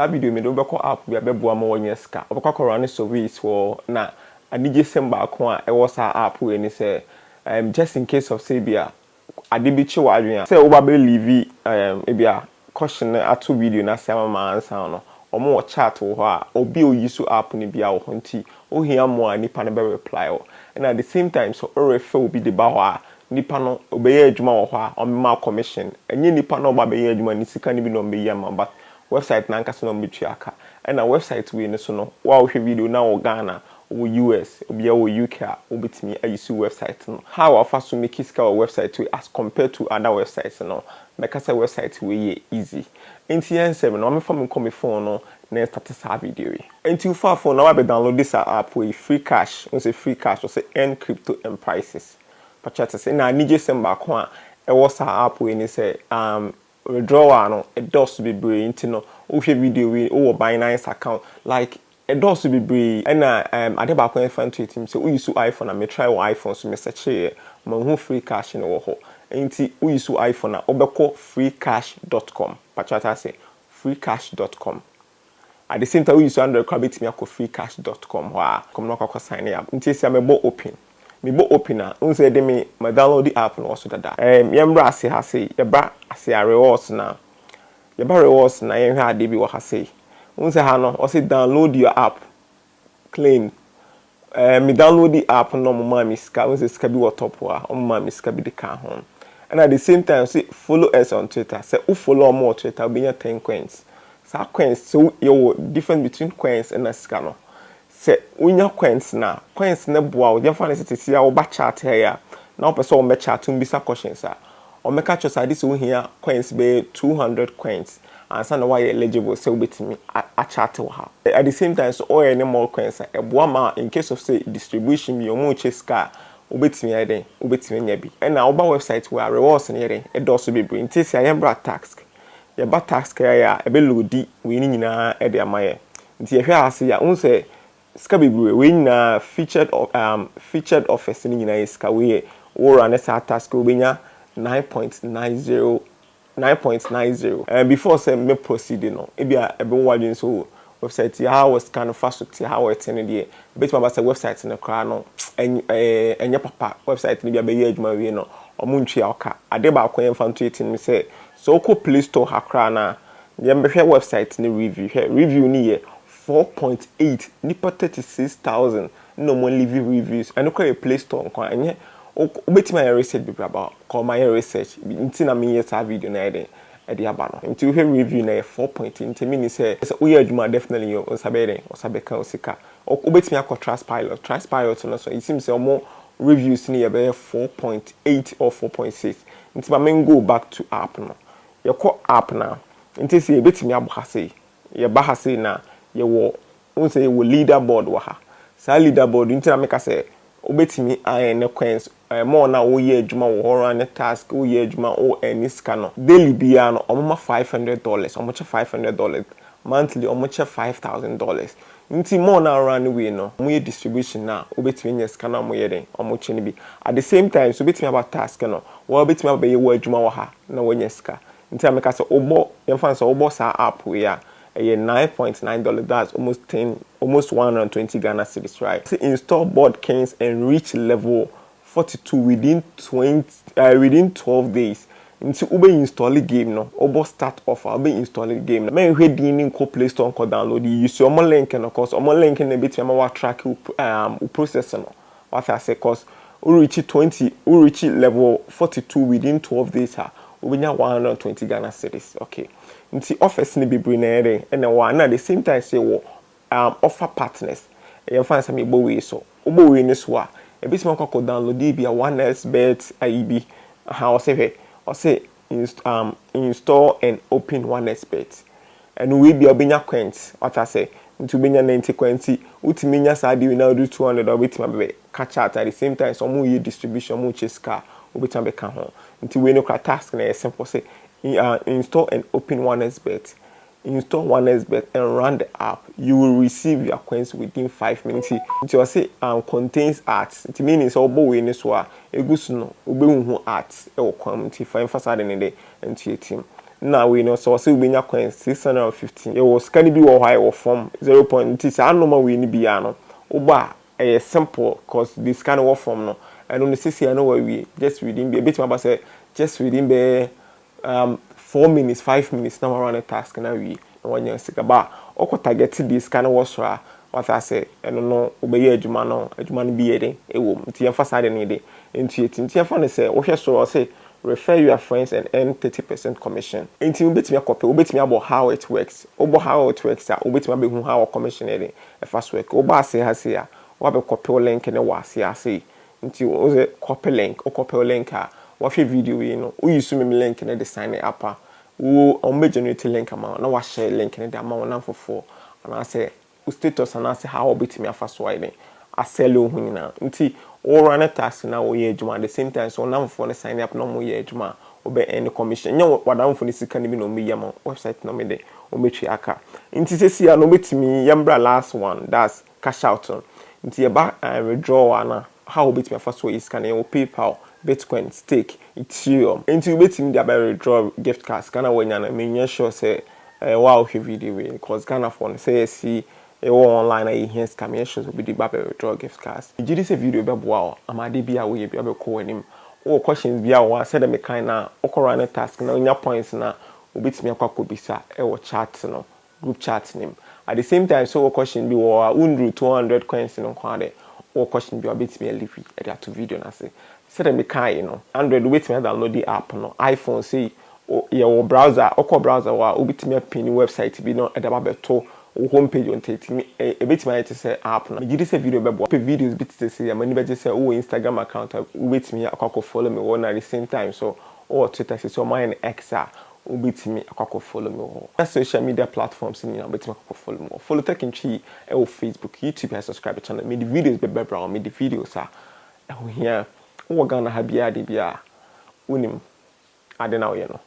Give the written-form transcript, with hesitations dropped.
That video me do be call app we abebo ama wonye ska. Obekwa run surveys for na anije semba ko a e wo sa app we ni say just in case of say bia ade bi chi wadwen a say wo ba be leave e bia question ato video na say ma answer no omo wo chat wo ho a obi o use app ni bia wo ho nti o hia mo a nipa na be reply wo and at the same time so o refer obi de ba ho a nipa no obeye adwuma wo ho a o ma commission enye nipa no ba be ye adwuma ni sika ni bi no be ye ma but website na nka so no metu aka and na website we ni so no wa wo hwe video na wo Ghana wo US obi ya wo UK a obetimi ayisu website no how afa so make iska wo website we as compared to other websites no make say website we easy enti ensem no me from come phone no na start sa video we enti you for phone na wa be download this app we free cash we say free cash we say earn crypto and prices but chat say na nije sem ba ko a e wo sa app we ni say withdrawal no it does be brain into no uhwe video we o Binance account like it does be brain and ade ba ko fan to team say we use iPhone and me try iPhone so me search here ma hu free cash no wo ho enti we use iPhone na obekọ freecash.com pachata say freecash.com at the same time we use Android crabit me akọ freecash.com wa come no akọ sign up enti say me bo open me bo opener unse de me download the app no so dada yembra ase ha sei yebra ase rewards na yebra rewards na yen hwa ade bi wo ha sei unse ha no o say download your app claim me download the app no mo ma mi ska unse ska bi wo top wa o ma mi ska bi de ka ho and at the same time say follow us on Twitter say who follow more Twitter be 10 coins sa coins so you difference between coins and ska no se unya coins na boa o jefa na setesi a wo ba chat here na o pese o me chat mbisa questions a o me ka chosa this wo hia coins be 200 coins and so na why eligible so betimi a chat wo ha at the same time so o any more coins e boa ma in case of say distribution bi o mo cheska o betimi eden o betimi nya bi and na o ba website where rewards na eden e do so be bring tisi a yembra tax ye ba tax ka ya e be loadi we ni nyina e de amaye nti ye hwe ase ya unse ska bebre we na featured office ni nyina iska we run esa task we nya 9.90 and before say me proceed no e bia e be wadwen so website how was kind of fast to how it in there bet ma say website na kra no enye papa website ni bia be ye adwuma we no omuntwe aka ade ba akwa yemfa nto etin me say so ko Play Store hakra na yem be hwe website ni review ni ye 4.8 nipa 36,000 no more leave reviews and okay Play Store nko anye obetima ya research be about call my research nti na me yesa video na ede aba no nti we review na 4.8 nti me ni say we adwuma definitely you sabere osabeka osika obetima akọ Trustpilot no so it seems say more reviews ni be 4.8 or 4.6 nti ba men go back to app no ye call app na nti say obetima abahase ye bahase na ye wo unse ye wo leaderboard wa ha sa leaderboard nti na make say obetimi ne coins more na wo ye adwuma wo run task wo ye adwuma o any scanner daily bia no omoma $500 omoche $500 monthly omoche $5,000 nti more na run we no mo ye distribution na obetimi nye scanner mo ye den omoche ni bi at the same time so obetimi about task no wo obetimi abaye wo adwuma wo ha na wo nye ska nti na make say obo yemfa say obo sa app we ya $9.9 that's almost 120 Ghana cedis, right? So install board kings and reach level 42 within 12 days. Into ube install the game no, obo start offer, ube install the game. Men we didn't go Play Store and download. You use your link and of course, link in a bit of track processor no. What I say, cause we reach level 42 within 12 days. We nya 120 Ghana cedis, okay. Nti office ni bibri na ere and one at the same time say wo offer partners e fan say me bo we so obo we ni so a e bit man ko download e bia 1xbet IB how say install and open 1xbet and we be obenya coins what I say nti obenya 90 coins utimi nya sa di we now do 200 or bit be catch out at the same time so mo ye distribution mo chase car obitan be ka ho nti we no task na simple say install and open 1xbet. Install 1xbet and run the app. You will receive your coins within 5 minutes. It will say contains ads. It means obo we ni so a egusu no obe hu ads e wo kwam nti fa emphasize in the into your team. na we no so say we nya coins 615 e was scan bi wo high wo from 0.0 sa anoma we ni bia no uba simple cause this scan wo from no and on the cc no we just within be bit ma say just within be 4 minutes 5 minutes na run a task na we no wan sika ba o target this scan wo so a what I say eno no obeye adwuma no bi yede e wo nti yemfa sade no de nti yemfa no say wo hwe so o say refer your friends and earn 30% commission. Until you bet me a copy, you bet me about how it works. About how it works, you bet me how commission is a fast work. Oba say has here, or have a copy link and a was here say. Until you copy link or copy link, what your video you know, we use me link and design it up. Who on generate link amount, now I share link and the amount for. And I say, status and I say how bet me a fast writing. I sell you now. Until or run a task now we ejuma at the same time so now for sign up no more ejuma obe any commission nya what am for this can be no me yam website no me de o metwi aka nti sesi ya no betimi yambra last one that's cash out nti ba withdraw na how betimi first way is can you PayPal Bitcoin stake Ethereum nti betimi dey withdraw gift cards kana wanya na me sure say wow video we because Ghana for say see online I hear scam shows will be the baby withdraw gift cards. If this video be wow, I'm a DB away be able call him. Or questions be our said me kind na run a task na your points na ubit me akwa bisa or chat no group chat him. At the same time so question be wa undru 200 coins no kwade or question be a bit me live at that video na say said me kind you know Android wait me download the app no iPhone say your browser or browser wa ubit me pin website be no edaba beto homepage on taking a bit my to say app na me this video be videos bit to say am never just say Instagram account wait me akwa follow me one at the same time so or Twitter so mine X wait me akwa follow me all social media platforms in bit me akwa follow me follow Tech and Chi or Facebook YouTube and subscribe to channel me the videos be brown me the videos here we gonna have bia de bia unim ade na we no